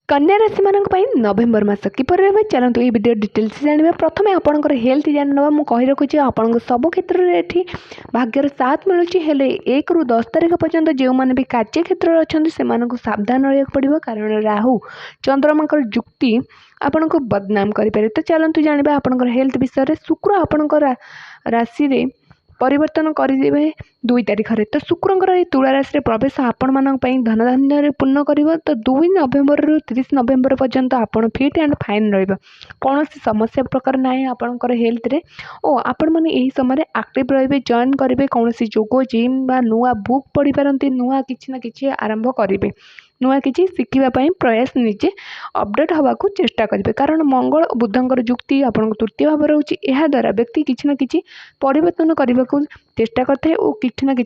कन्या राशि मानक पई नवेम्बर मास किपर रहे चलतु ये वीडियो डिटेल्स जाना प्रथम आपंकर हेल्थ जाना मुझे कही रखुच्छी आपन सब क्षेत्र में भाग्यर साथ मिलूँ एक रु 10 तारीख पर्यंत जो मैंने भी कार्य क्षेत्र अच्छा से सावधान रहा पड़ो कारण राहु चंद्रमा जुक्ति आपण को बदनाम करें। तो चलतु जाना आपंकर हेल्थ विषय शुक्र आपंकर राशि रे परिवर्तन करेंगे 2 तारीख में। तो शुक्रंकर ये तुला राशि प्रवेश आपण मान धन धान्य पूर्ण कर। तो 2 नवेम्बर रु 30 नवेम्बर पर्यंत आपण फिट एंड फाइन रहा कौन समस्या प्रकार ना आपंकर हेल्थ रे और आपण मैंने यही समय एक्टिव रे जॉइन करेंगे कौन जोग जिम बा नुआ बुक पढ़ी पारती नुआ किसी ना कि आरंभ करेंगे नुआ किसी शिखापी प्रयास निजे अपडेट हवा को चेष्टा करेंगे कारण मंगल बुधंकर जुक्ति आपन तृतीय भाव रोचे यह द्वारा व्यक्ति किसी ना कि परिवर्तन करने को चेष्टा करते और किसी ना कि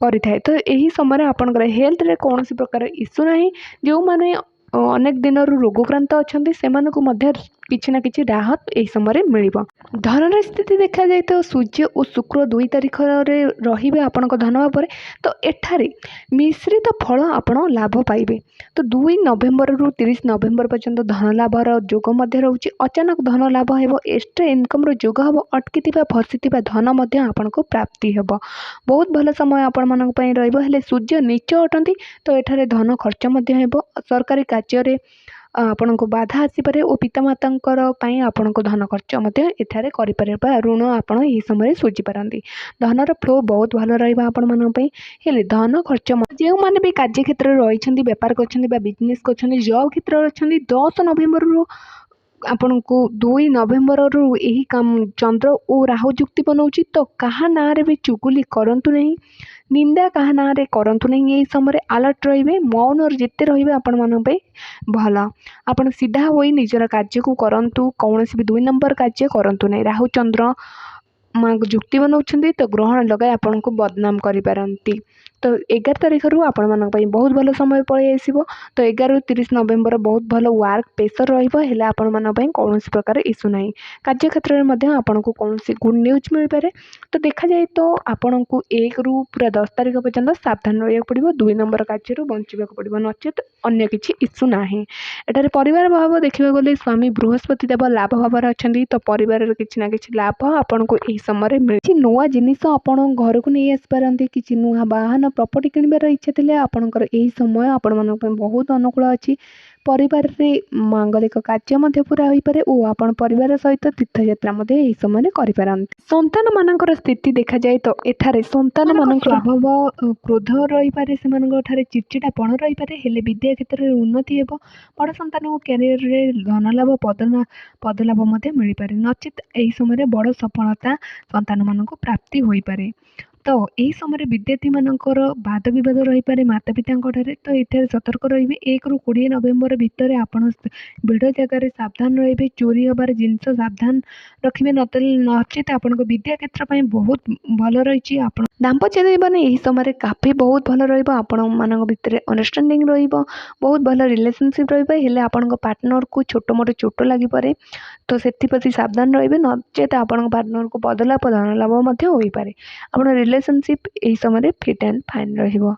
करें। तो यही समय आपंकर हेल्थ रे कौन प्रकार इश्यू ना जो मैंने अनेक दिन रोगक्रांत अच्छा से किसी ना कि राहत यही समय मिल। धनर स्थिति देखा जाए तो सूर्य और शुक्र 2 तारीख रे आपण धन भाव में। तो एठारे मिश्रित फल आपण लाभ पाइबे। तो 2 नवेम्बर रु 30 नवेम्बर पर्यंत धन लाभर जोग रोचे अचानक धन लाभ हो एक्स्ट्रा इनकम जोग हम अटकी फसी धन आपण को प्राप्ति हे बहुत भल समय आपण मान रही सूर्य नीच अटंती। तो एठारे धन खर्च सरकारी कार्य आपण को बाधा आसीपे और पितामाता आपण को धन खर्च एठारे करें ऋण आपण यही समय सुझी पारती धनर फ्लो बहुत भल रहा आपण मानी धन खर्च जो मैंने भी कार्य क्षेत्र में रही बेपार कर बिजनेस कर जॉब क्षेत्र में अच्छा 10 नवेम्बर रु आपण को 2 नवेम्बर रु यही काम चंद्र और राहु जुक्ति बनाऊँच। तो कहा ना भी चुगुली करंतु नहीं निंदा कहा ना करंतु नहीं यही समय अलर्ट रे मौन और जिते रे आपण मान भल आपण सीधा हो निजर कार्य को करंतु कौन भी 2 नंबर कार्य करंतु नहीं राहु चंद्र माँ जुक्ति बनाऊँ तो ग्रहण लगाई आपण को बदनाम करें। तो 11 तारीख रु आपण मान बहुत भल समय पलि आसो। तो 11 रु 30 नवेम्बर बहुत भल वर्क प्रेशर रहा आपण मान कौन प्रकार इश्यू ना कार्य क्षेत्र में आपण को कौन गुड न्यूज मिल पारे। तो देखा जाए तो आपण को 1 रु पूरा 10 तारीख पर्यंत सावधान रहा पड़ो 2 नंबर कार्य बंचा पड़ो नचेत अन्य किसी इश्यू ना। एटारे परिवार भाव देखा गले स्वामी बृहस्पति देव लाभ भाव अच्छा। तो परिवार किसी ना कि लाभ आपन को यही समय मिले नुआ जिनिस आपण घर को नहीं आसपारती किसी नुआ वाहन प्रॉपर्टी किणवार इच्छा थे आपंकर यही समय आपण मान बहुत अनुकूल अच्छी परिवार रे मांगलिक कार्य पूरा हो पारे और आपण परिवार सहित तीर्थयात्रा यही समय करें। संतान मानकर स्थिति देखा जाए तो एठारे संतान मान स्वभाव क्रोध रही पारे से चिड़चिड़ापण रही पारे हेले विद्या क्षेत्र में उन्नति हो बड़ संतान को कैरियर रे धन लाभ पदलाभ मिल पारे नचेत यही समय बड़ सफलता संतान मान प्राप्ति हो पारे। तो यही समय विद्यार्थी मानकर वाद विवाद रही पारे माता पिता। तो ये सतर्क रही 1 रु 20 नवेम्बर भितर आपण भिड़ जगार सावधान रही चोरी हबार जिनस सावधान रखिए नचेत आपण विद्या क्षेत्र में बहुत भल रही दाम्पत्य जीवन यही समय काफी बहुत भल रही भितर अंडरस्टैंडिंग बहुत भल रिलेशनशिप रही आपण पार्टनर को छोट मोट चोट लगी पारे। तो से सावधान रही नचेत आपण पार्टनर को बदलाप धन लाभ हो पारे। आप रिलेशनशिप यही समय फिट एंड फाइन रहिबो।